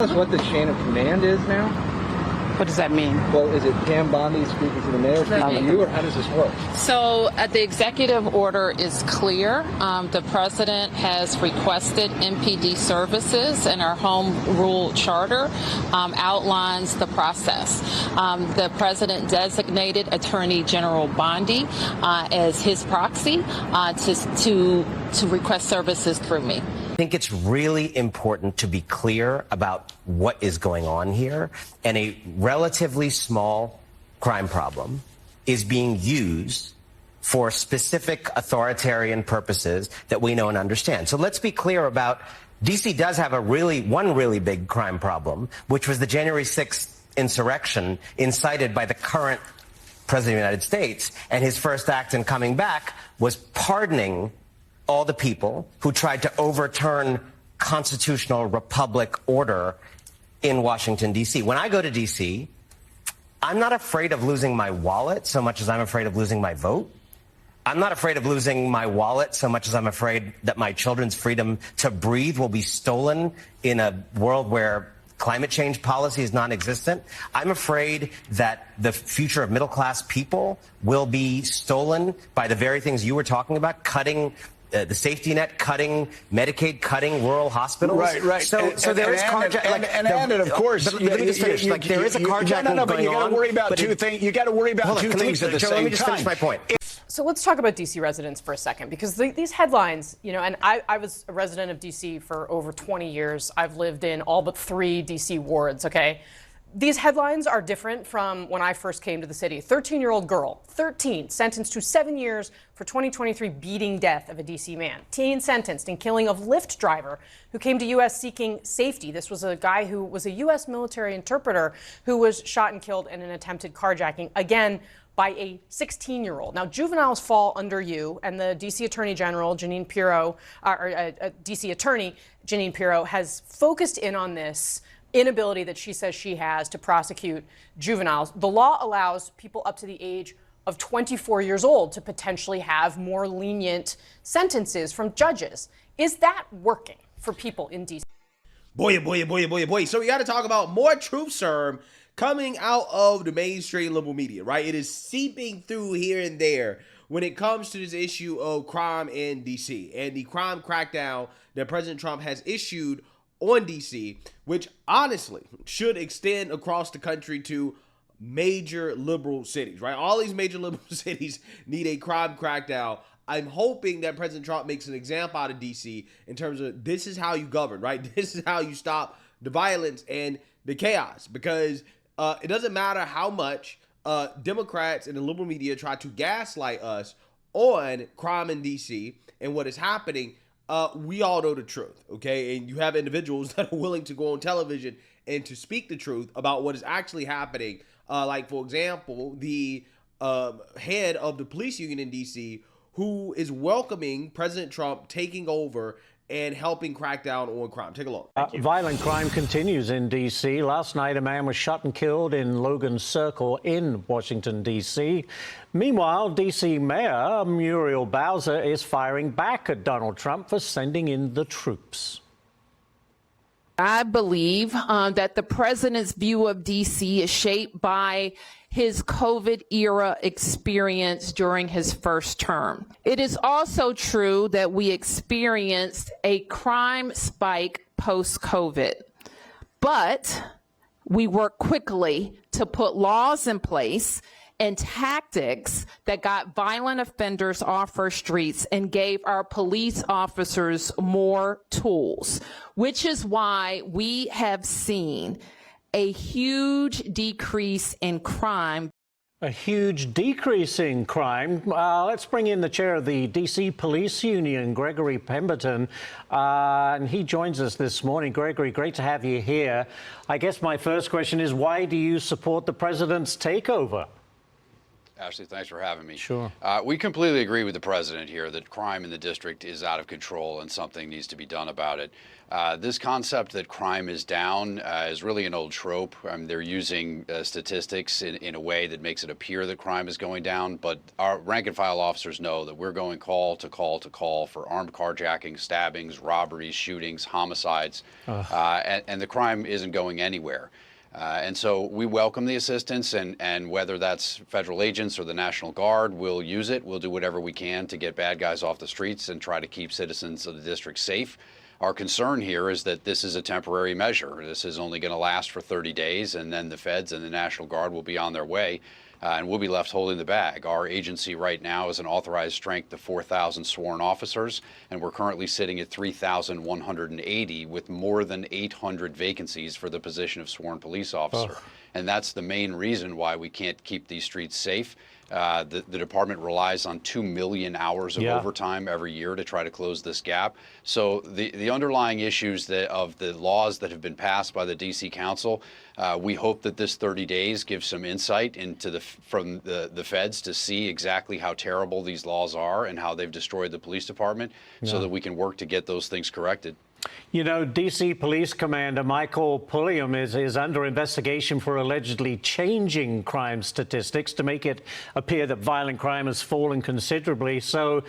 us what the chain of command is now? What does that mean? Well, is it Pam Bondi speaking to the mayor, speaking to you, or how does this work? So the executive order is clear. The president has requested MPD services, and our home rule charter outlines the process. The president designated Attorney General Bondi as his proxy to request services through me. I think it's really important to be clear about what is going on here. And a relatively small crime problem is being used for specific authoritarian purposes that we know and understand. So let's be clear about D.C. does have one really big crime problem, which was the January 6th insurrection incited by the current president of the United States. And his first act in coming back was pardoning all the people who tried to overturn constitutional republic order in Washington, D.C. When I go to D.C., I'm not afraid of losing my wallet so much as I'm afraid of losing my vote. I'm not afraid of losing my wallet so much as I'm afraid that my children's freedom to breathe will be stolen in a world where climate change policy is non-existent. I'm afraid that the future of middle-class people will be stolen by the very things you were talking about, cutting the safety net, cutting Medicaid, cutting rural hospitals. Right. So there is carjacking. And of course, let me just finish. There is a carjacking going on. But you got to worry about two things. You got to worry about two things at the same time. Let me just finish my point. So let's talk about D.C. residents for a second, because these headlines, and I was a resident of D.C. for over 20 years. I've lived in all but 3 D.C. wards, okay? These headlines are different from when I first came to the city. 13-year-old girl, 13, sentenced to 7 years for 2023 beating death of a D.C. man. Teen sentenced in killing of Lyft driver who came to U.S. seeking safety. This was a guy who was a U.S. military interpreter who was shot and killed in an attempted carjacking, again, by a 16-year-old. Now, juveniles fall under you, and the D.C. Attorney General, Jeanine Pirro, D.C. Attorney Jeanine Pirro, has focused in on this inability that she says she has to prosecute juveniles. The law allows people up to the age of 24 years old to potentially have more lenient sentences from judges. Is that working for people in D.C.? Boy. So we got to talk about more truth serum coming out of the mainstream liberal media, right? It is seeping through here and there when it comes to this issue of crime in D.C. and the crime crackdown that President Trump has issued on D.C., which honestly should extend across the country to major liberal cities, right? All these major liberal cities need a crime crackdown. I'm hoping that President Trump makes an example out of D.C. in terms of this is how you govern, right? This is how you stop the violence and the chaos, because it doesn't matter how much Democrats and the liberal media try to gaslight us on crime in D.C. and what is happening. We all know the truth, okay? And you have individuals that are willing to go on television and to speak the truth about what is actually happening. Like, for example, the head of the police union in D.C., who is welcoming President Trump taking over and helping crack down on crime. Take a look. Violent crime continues in D.C. Last night, a man was shot and killed in Logan Circle in Washington, D.C. Meanwhile, D.C. Mayor Muriel Bowser is firing back at Donald Trump for sending in the troops. I believe that the president's view of D.C. is shaped by his COVID-era experience during his first term. It is also true that we experienced a crime spike post-COVID, but we worked quickly to put laws in place and tactics that got violent offenders off our streets and gave our police officers more tools, which is why we have seen a huge decrease in crime. A huge decrease in crime. Let's bring in the chair of the D.C. Police Union, Gregory Pemberton, and he joins us this morning. Gregory, great to have you here. I guess my first question is, why do you support the president's takeover? Ashley, thanks for having me. Sure. We completely agree with the president here that crime in the district is out of control and something needs to be done about it. This concept that crime is down is really an old trope. They're using statistics in a way that makes it appear that crime is going down, but our rank and file officers know that we're going call to call to call for armed carjacking, stabbings, robberies, shootings, homicides, and the crime isn't going anywhere. And so we welcome the assistance, and whether that's federal agents or the National Guard, we'll use it. We'll do whatever we can to get bad guys off the streets and try to keep citizens of the district safe. Our concern here is that this is a temporary measure. This is only going to last for 30 days, and then the feds and the National Guard will be on their way, and we'll be left holding the bag. Our agency right now is an authorized strength of 4,000 sworn officers, and we're currently sitting at 3,180 with more than 800 vacancies for the position of sworn police officer. And that's the main reason why we can't keep these streets safe. The department relies on 2 million hours of overtime every year to try to close this gap. So the underlying issues of the laws that have been passed by the D.C. Council, we hope that this 30 days gives some insight into from the feds to see exactly how terrible these laws are and how they've destroyed the police department so that we can work to get those things corrected. You know, D.C. Police Commander Michael Pulliam is under investigation for allegedly changing crime statistics to make it appear that violent crime has fallen considerably. So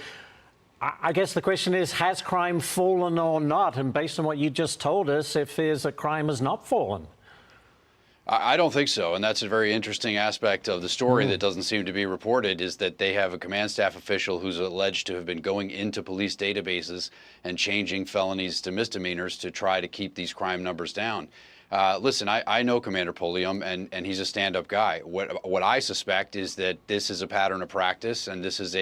I guess the question is, has crime fallen or not? And based on what you just told us, it fears that crime has not fallen. I don't think so, and that's a very interesting aspect of the story that doesn't seem to be reported, is that they have a command staff official who's alleged to have been going into police databases and changing felonies to misdemeanors to try to keep these crime numbers down. Listen, I know Commander Pulliam, and he's a stand-up guy. What I suspect is that this is a pattern of practice, and this is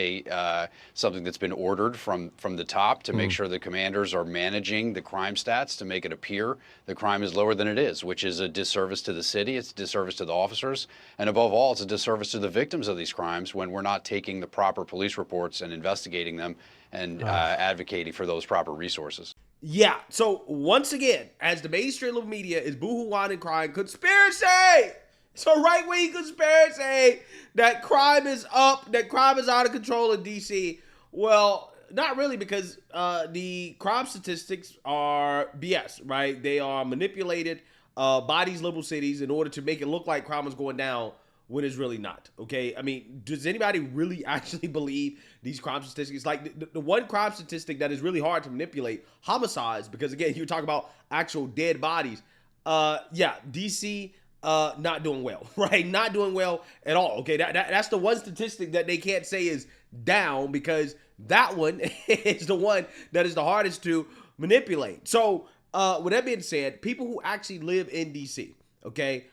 something that's been ordered from the top to make sure the commanders are managing the crime stats to make it appear the crime is lower than it is, which is a disservice to the city, it's a disservice to the officers, and above all, it's a disservice to the victims of these crimes when we're not taking the proper police reports and investigating them and advocating for those proper resources. Yeah, so once again, as the mainstream liberal media is boohoo-whining and crying, conspiracy! It's a right-wing conspiracy that crime is up, that crime is out of control in D.C. Well, not really, because the crime statistics are BS, right? They are manipulated by these liberal cities in order to make it look like crime is going down when it's really not, okay? I mean, does anybody really actually believe these crime statistics? Like, the one crime statistic that is really hard to manipulate, homicides, because, again, you talk about actual dead bodies. D.C., not doing well, right? Not doing well at all, okay? That's the one statistic that they can't say is down, because that one is the one that is the hardest to manipulate. So, with that being said, people who actually live in D.C., okay,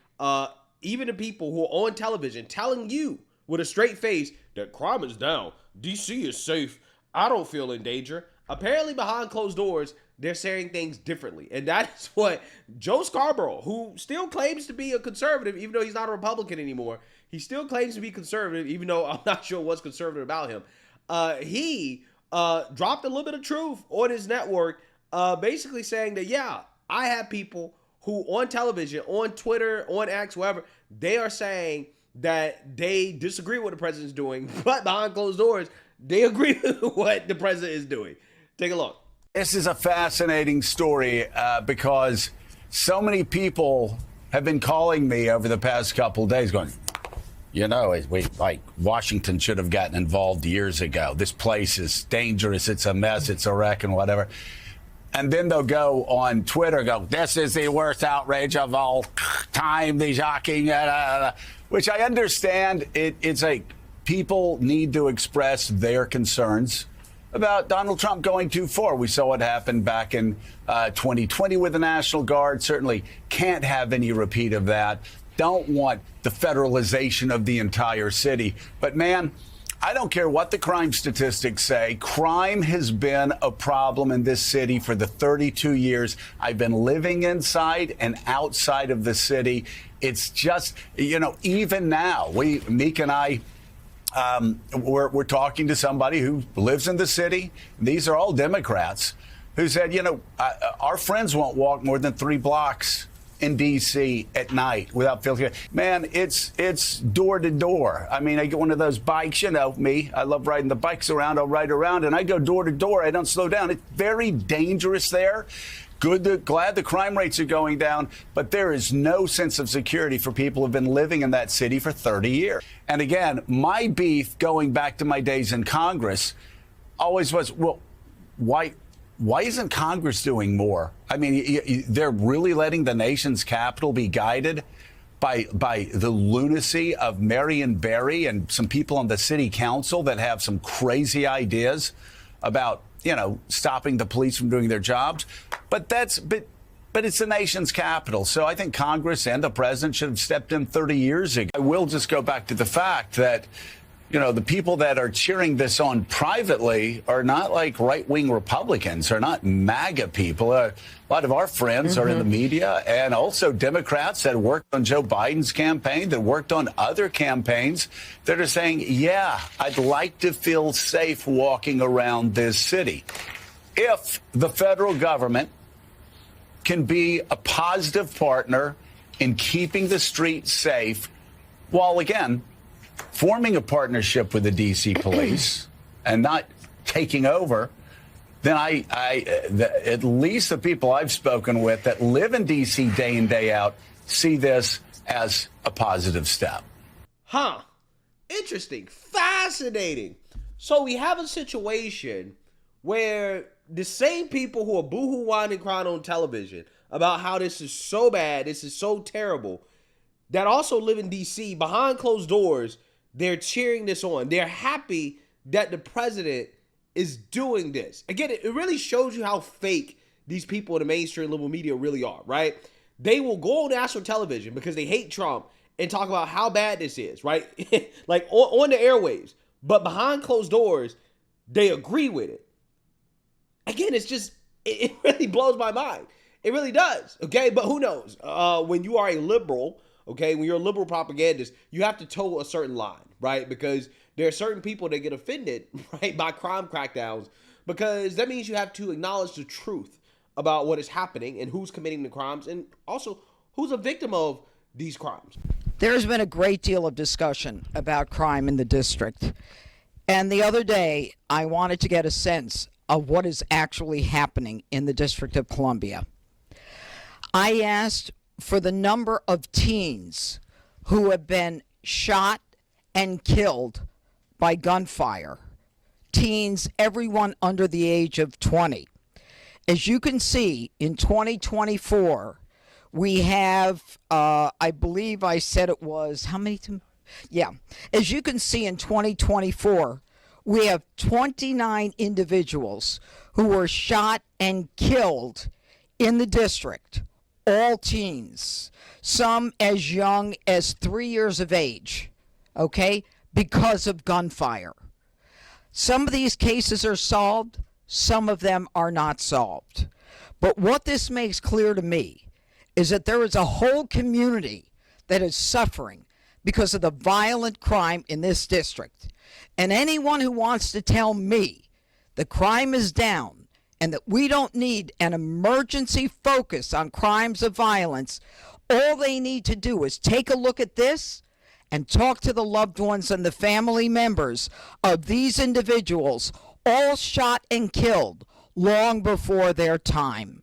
even the people who are on television telling you with a straight face that crime is down, D.C. is safe, I don't feel in danger. Apparently behind closed doors, they're saying things differently. And that is what Joe Scarborough, who still claims to be a conservative, even though he's not a Republican anymore, he still claims to be conservative, even though I'm not sure what's conservative about him. He dropped a little bit of truth on his network, basically saying that, yeah, I have people who on television, on Twitter, on X, wherever, they are saying that they disagree with what the president's doing, but behind closed doors, they agree with what the president is doing. Take a look. This is a fascinating story because so many people have been calling me over the past couple of days going, you know, Washington should have gotten involved years ago. This place is dangerous. It's a mess. It's a wreck and whatever. And then they'll go on Twitter, this is the worst outrage of all time, the shocking, which I understand. It's like people need to express their concerns about Donald Trump going too far. We saw what happened back in 2020 with the National Guard. Certainly can't have any repeat of that. Don't want the federalization of the entire city. But, man, I don't care what the crime statistics say. Crime has been a problem in this city for the 32 years I've been living inside and outside of the city. It's just, you know, even now, Meek and I, we're talking to somebody who lives in the city. These are all Democrats who said, you know, our friends won't walk more than 3 blocks in D.C. at night without filtering. Man, it's door to door. I mean, I get one of those bikes, you know me. I love riding the bikes around. I'll ride around, and I go door to door. I don't slow down. It's very dangerous there. Glad the crime rates are going down, but there is no sense of security for people who have been living in that city for 30 years. And again, my beef going back to my days in Congress always was, well, why isn't Congress doing more? I mean, they're really letting the nation's capital be guided by the lunacy of Marion Barry and some people on the city council that have some crazy ideas about, you know, stopping the police from doing their jobs. But it's the nation's capital. So I think Congress and the president should have stepped in 30 years ago. I will just go back to the fact that, you know, the people that are cheering this on privately are not like right-wing Republicans, are not MAGA people. A lot of our friends are in the media, and also Democrats that worked on Joe Biden's campaign, that worked on other campaigns, that are saying, yeah, I'd like to feel safe walking around this city. If the federal government can be a positive partner in keeping the streets safe, while, again, forming a partnership with the D.C. police and not taking over, then at least the people I've spoken with that live in D.C. day in, day out, see this as a positive step. Huh. Interesting. Fascinating. So we have a situation where the same people who are boohoo, whining, crying on television about how this is so bad, this is so terrible, that also live in D.C. behind closed doors, they're cheering this on. They're happy that the president is doing this. Again, it really shows you how fake these people in the mainstream liberal media really are, right? They will go on national television because they hate Trump and talk about how bad this is, right? Like on the airwaves. But behind closed doors, they agree with it. Again, it's just, it really blows my mind. It really does, okay? But who knows? When you are a liberal, okay, when you're a liberal propagandist, you have to toe a certain line, right? Because there are certain people that get offended, right, by crime crackdowns, because that means you have to acknowledge the truth about what is happening and who's committing the crimes and also who's a victim of these crimes. There's been a great deal of discussion about crime in the district. And the other day, I wanted to get a sense of what is actually happening in the District of Columbia. I asked for the number of teens who have been shot and killed by gunfire. Teens, everyone under the age of 20. As you can see, in 2024, we have, I believe I said it was, how many? Yeah. As you can see, in 2024, we have 29 individuals who were shot and killed in the district, all teens, some as young as 3 years of age, okay, because of gunfire. Some of these cases are solved, some of them are not solved. But what this makes clear to me is that there is a whole community that is suffering because of the violent crime in this district. And anyone who wants to tell me the crime is down and that we don't need an emergency focus on crimes of violence, all they need to do is take a look at this and talk to the loved ones and the family members of these individuals, all shot and killed long before their time.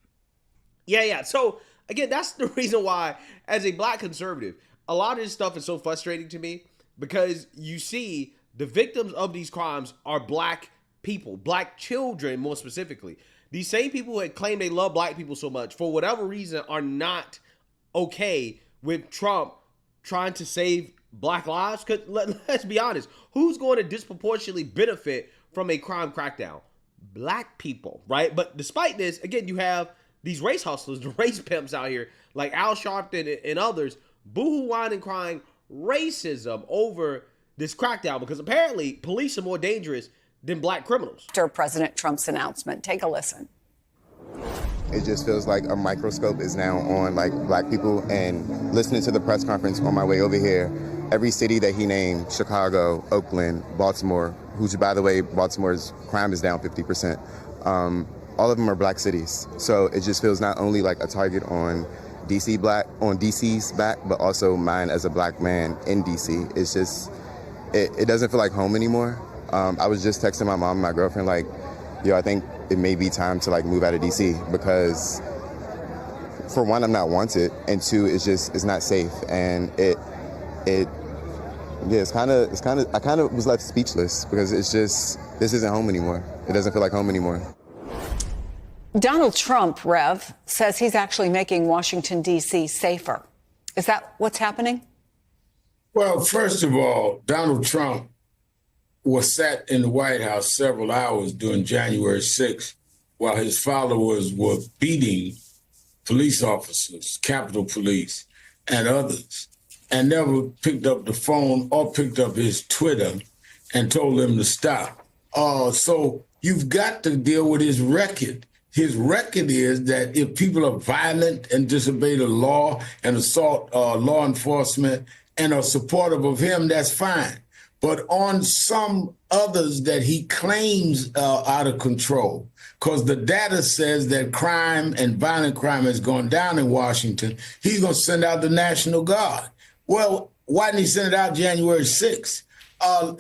Yeah. So, again, that's the reason why, as a black conservative, a lot of this stuff is so frustrating to me, because you see the victims of these crimes are black people, black children more specifically. These same people that claim they love black people so much, for whatever reason, are not okay with Trump trying to save black lives. Because let's be honest, who's going to disproportionately benefit from a crime crackdown? Black people, right? But despite this, again, you have these race hustlers, the race pimps out here, like Al Sharpton and others, boohoo, whining, crying racism over this crackdown, because apparently police are more dangerous than black criminals. After President Trump's announcement, take a listen. It just feels like a microscope is now on like black people, and listening to the press conference on my way over here, every city that he named, Chicago, Oakland, Baltimore, who's, by the way, Baltimore's crime is down 50%. All of them are black cities. So it just feels not only like a target on DC's back, but also mine as a black man in DC. It's just, it doesn't feel like home anymore. I was just texting my mom and my girlfriend like, yo, I think it may be time to like move out of DC because for one, I'm not wanted, and two, it's not safe, and I kind of was left speechless because it's just, this isn't home anymore. It doesn't feel like home anymore. Donald Trump, Rev, says he's actually making Washington, D.C. safer. Is that what's happening? Well, first of all, Donald Trump was sat in the White House several hours during January 6th while his followers were beating police officers, Capitol Police, and others, and never picked up the phone or picked up his Twitter and told them to stop. So you've got to deal with his record. His record is that if people are violent and disobey the law and assault law enforcement and are supportive of him, that's fine. But on some others that he claims are out of control, because the data says that crime and violent crime has gone down in Washington, he's going to send out the National Guard. Well, why didn't he send it out January 6th?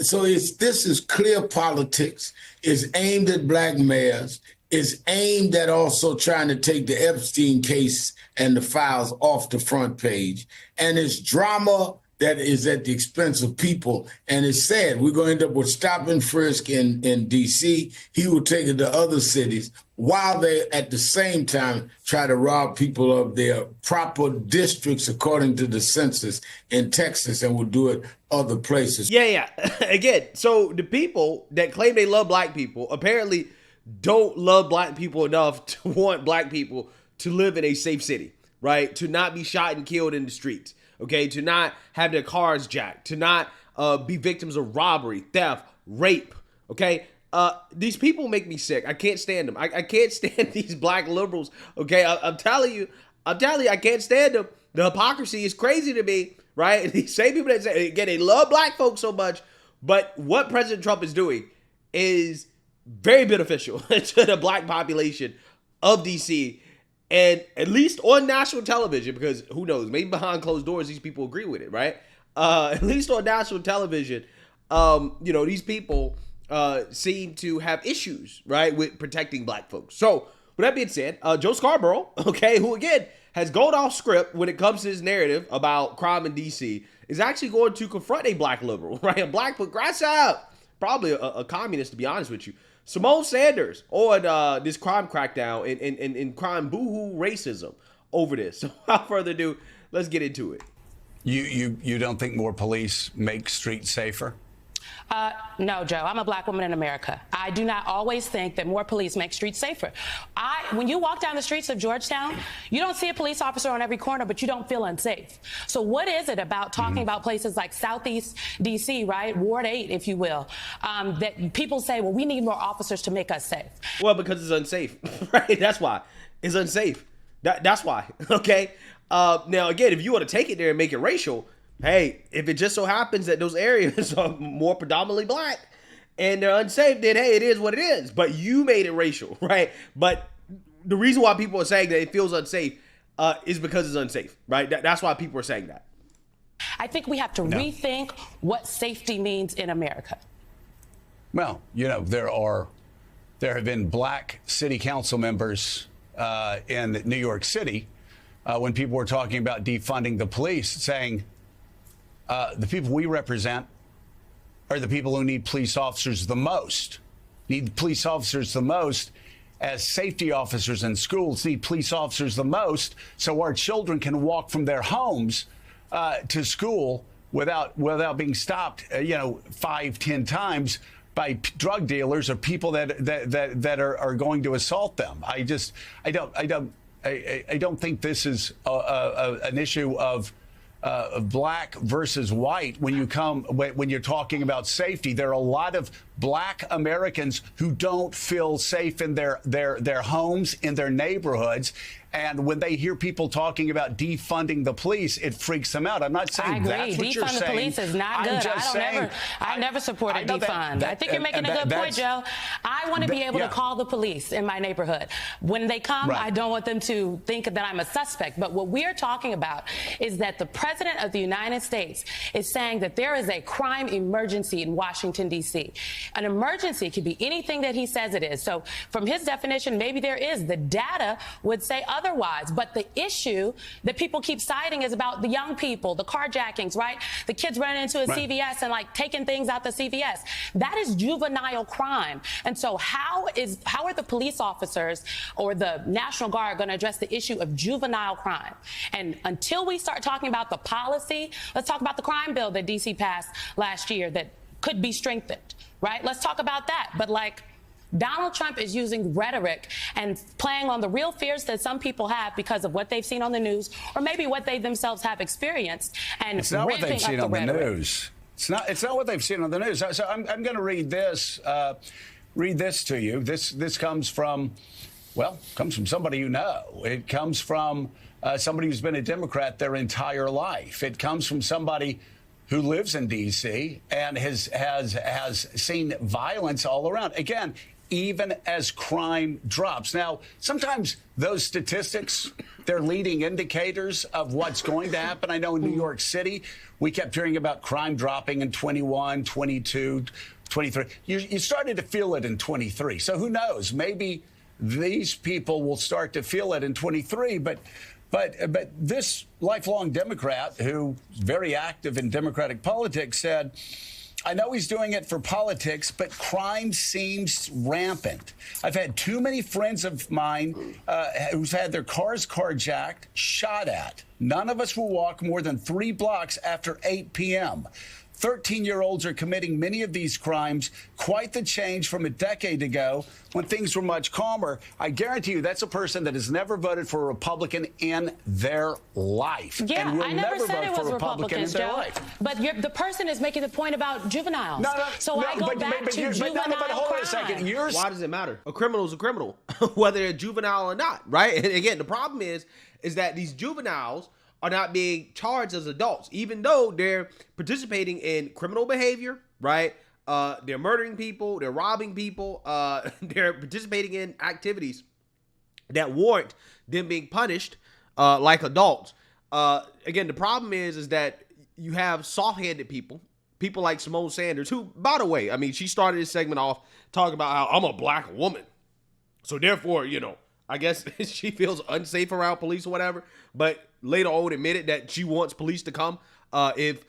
So this is clear politics. It's aimed at black mayors. It's aimed at also trying to take the Epstein case and the files off the front page. And it's drama that is at the expense of people. And it's sad. We're going to end up with stop and frisk in D.C. He will take it to other cities while they, at the same time, try to rob people of their proper districts according to the census in Texas, and will do it other places. Yeah. Again, so the people that claim they love black people apparently don't love black people enough to want black people to live in a safe city, right? To not be shot and killed in the streets, okay? To not have their cars jacked, to not be victims of robbery, theft, rape, okay? These people make me sick. I can't stand them. I can't stand these black liberals, okay? I'm telling you, I can't stand them. The hypocrisy is crazy to me, right? These same people that say, again, they love black folks so much, but what President Trump is doing is very beneficial to the black population of DC, and at least on national television, because who knows, maybe behind closed doors these people agree with it, right? At least on national television, these people seem to have issues, right, with protecting black folks. So with that being said, Joe Scarborough, okay, who again has gone off script when it comes to his narrative about crime in DC, is actually going to confront a black liberal, right, a black progressive, probably a communist, to be honest with you, Symone Sanders, on this crime crackdown and crime boohoo racism over this. So without further ado, let's get into it. You don't think more police make streets safer? No, Joe, I'm a black woman in America. I do not always think that more police make streets safer. When you walk down the streets of Georgetown, you don't see a police officer on every corner, but you don't feel unsafe. So what is it about talking about places like Southeast D.C., right, Ward 8, if you will, that people say, well, we need more officers to make us safe? Well, because it's unsafe, right? That's why. It's unsafe. That's why, okay? Now, again, if you want to take it there and make it racial, hey, if it just so happens that those areas are more predominantly black and they're unsafe, then hey, it is what it is. But you made it racial, right? But the reason why people are saying that it feels unsafe is because it's unsafe, right? That's why people are saying that. I think we have to rethink what safety means in America. Well, there have been black city council members in New York City when people were talking about defunding the police, saying, the people we represent are the people who need police officers the most, as safety officers in schools need police officers the most, so our children can walk from their homes to school without being stopped, 5-10 times by drug dealers or people that are going to assault them. I don't think this is an issue of black versus white. When you're talking about safety, there are a lot of black Americans who don't feel safe in their homes, in their neighborhoods, And when they hear people talking about defunding the police, it freaks them out. I'm not saying that's what you're saying. Defund the police is not good. I never supported defund. I think you're making a good point, Joe. I want to be able to call the police in my neighborhood. When they come, I don't want them to think that I'm a suspect. But what we're talking about is that the President of the United States is saying that there is a crime emergency in Washington, D.C. An emergency could be anything that he says it is. So from his definition, maybe there is. The data would say otherwise. But the issue that people keep citing is about the young people, the carjackings, right? The kids running into a CVS and like taking things out the CVS. That is juvenile crime. And so how are the police officers or the National Guard going to address the issue of juvenile crime? And until we start talking about the policy, let's talk about the crime bill that D.C. passed last year that could be strengthened, right? Let's talk about that. But like, Donald Trump is using rhetoric and playing on the real fears that some people have because of what they've seen on the news or maybe what they themselves have experienced. And it's not what they've seen on the news. It's not what they've seen on the news. So I'm going to read this to you. This comes from somebody you know. It comes from somebody who's been a Democrat their entire life. It comes from somebody who lives in D.C. and has seen violence all around. Again, even as crime drops. Now, sometimes those statistics, they're leading indicators of what's going to happen. I know in New York City, we kept hearing about crime dropping in 21, 22, 23. You started to feel it in 23. So who knows? Maybe these people will start to feel it in 23. But this lifelong Democrat who's very active in Democratic politics said, I know he's doing it for politics, but crime seems rampant. I've had too many friends of mine who've had their cars carjacked, shot at. None of us will walk more than 3 blocks after 8 p.m. 13-year-olds are committing many of these crimes. Quite the change from a decade ago when things were much calmer. I guarantee you that's a person that has never voted for a Republican in their life. Yeah, and will I never said it was Republicans, Joe. But the person is making the point about juveniles. I go back to juvenile hold on a second. Why does it matter? A criminal is a criminal, whether they're juvenile or not, right? And again, the problem is that these juveniles are not being charged as adults, even though they're participating in criminal behavior, right? They're murdering people, they're robbing people, they're participating in activities that warrant them being punished like adults. Again, the problem is that you have soft-handed people like Symone Sanders, who, by the way, I mean, she started this segment off talking about how I'm a black woman. So therefore, I guess she feels unsafe around police or whatever, but later on admitted that she wants police to come if,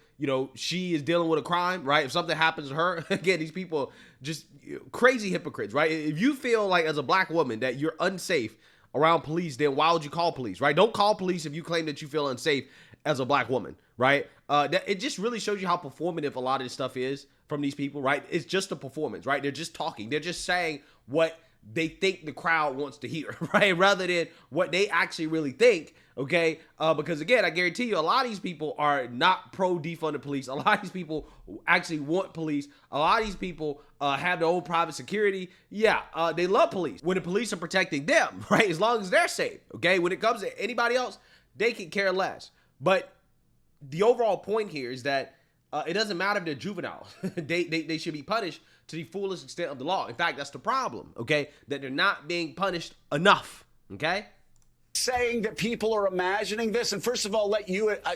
she is dealing with a crime, right? If something happens to her, again, these people just crazy hypocrites, right? If you feel like as a black woman that you're unsafe around police, then why would you call police, right? Don't call police if you claim that you feel unsafe as a black woman, right? It just really shows you how performative a lot of this stuff is from these people, right? It's just a performance, right? They're just talking. They're just saying what they think the crowd wants to hear, right? Rather than what they actually really think, okay? Because again, I guarantee you a lot of these people are not pro defund the police. A lot of these people actually want police. A lot of these people have their own private security. Yeah, they love police when the police are protecting them, right? As long as they're safe, okay? When it comes to anybody else, they can care less. But the overall point here is that it doesn't matter if they're juveniles. They should be punished to the fullest extent of the law. In fact, that's the problem, okay? That they're not being punished enough, okay? Saying that people are imagining this, and first of all,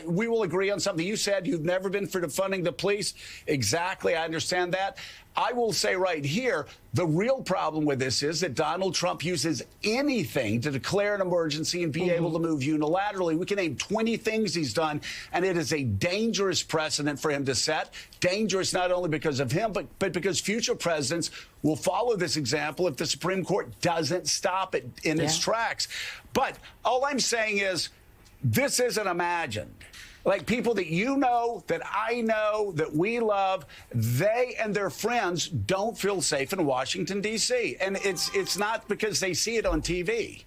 we will agree on something. You said you've never been for defunding the police. Exactly, I understand that. I will say right here, the real problem with this is that Donald Trump uses anything to declare an emergency and be able to move unilaterally. We can name 20 things he's done, and it is a dangerous precedent for him to set. Dangerous not only because of him, but because future presidents will follow this example if the Supreme Court doesn't stop it in its tracks. But all I'm saying is this isn't imagined. Like people that that I know, that we love, they and their friends don't feel safe in Washington, D.C. And it's not because they see it on TV.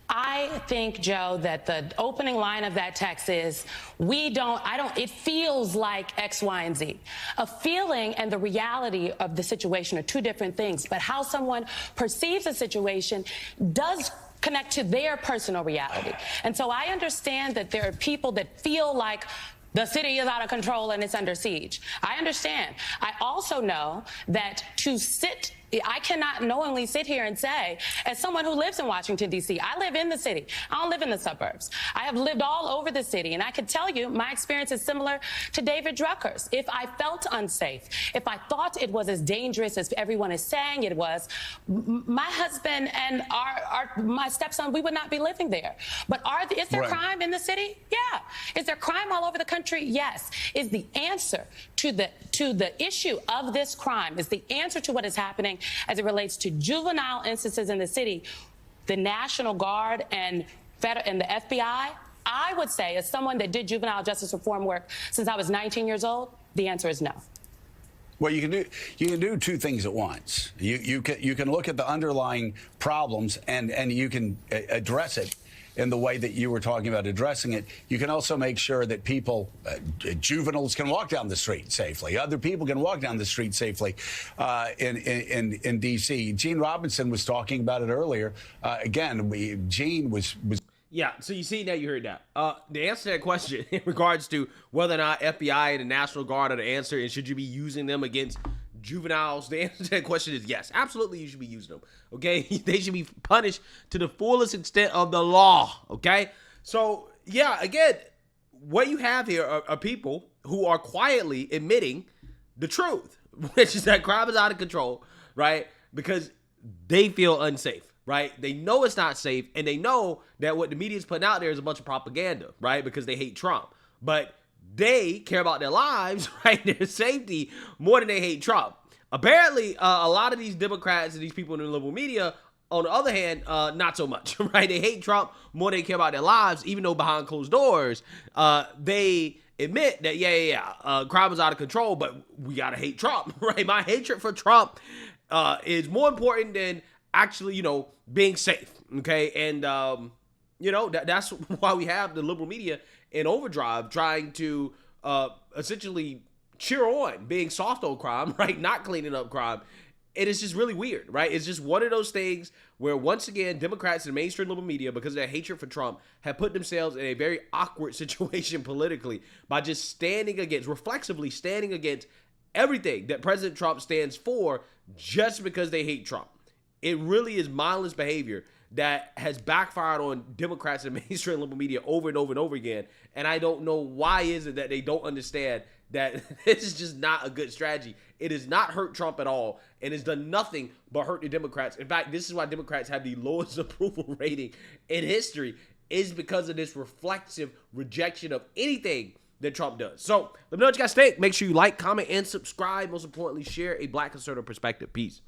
I think, Joe, that the opening line of that text is, it feels like X, Y, and Z. A feeling and the reality of the situation are two different things, but how someone perceives a situation does connect to their personal reality. And so I understand that there are people that feel like the city is out of control and it's under siege. I understand. I also know that I cannot knowingly sit here and say, as someone who lives in Washington, D.C., I live in the city. I don't live in the suburbs. I have lived all over the city, and I can tell you my experience is similar to David Drucker's. If I felt unsafe, if I thought it was as dangerous as everyone is saying it was, my husband and my stepson, we would not be living there. But is there crime in the city? Yeah. Is there crime all over the country? Yes. Is the answer to the issue of this crime, is the answer to what is happening as it relates to juvenile instances in the city, the National Guard and the FBI? I would say, as someone that did juvenile justice reform work since I was 19 years old, the answer is no. Well, you can do two things at once. You can look at the underlying problems and you can address it in the way that you were talking about addressing it. You can also make sure that people, juveniles, can walk down the street safely. Other people can walk down the street safely in D.C. Gene Robinson was talking about it earlier. Gene was. Yeah, so you see, now you heard that. The answer to that question in regards to whether or not FBI and the National Guard are the answer and should you be using them against juveniles, the answer to that question is yes. Absolutely, you should be using them, okay? They should be punished to the fullest extent of the law, okay? So, yeah, again, what you have here are people who are quietly admitting the truth, which is that crime is out of control, right? Because they feel unsafe. Right? They know it's not safe, and they know that what the media is putting out there is a bunch of propaganda, right? Because they hate Trump. But they care about their lives, right? Their safety more than they hate Trump. Apparently, a lot of these Democrats and these people in the liberal media, on the other hand, not so much, right? They hate Trump more than they care about their lives, even though behind closed doors, they admit that, crime is out of control, but we gotta hate Trump, right? My hatred for Trump is more important than actually, being safe, okay? And, that's why we have the liberal media in overdrive trying to essentially cheer on being soft on crime, right? Not cleaning up crime. It is just really weird, right? It's just one of those things where, once again, Democrats and mainstream liberal media, because of their hatred for Trump, have put themselves in a very awkward situation politically by just reflexively standing against everything that President Trump stands for just because they hate Trump. It really is mindless behavior that has backfired on Democrats and mainstream liberal media over and over and over again. And I don't know why is it that they don't understand that this is just not a good strategy. It has not hurt Trump at all, and has done nothing but hurt the Democrats. In fact, this is why Democrats have the lowest approval rating in history, is because of this reflexive rejection of anything that Trump does. So let me know what you guys think. Make sure you like, comment, and subscribe. Most importantly, share a Black conservative perspective. Peace.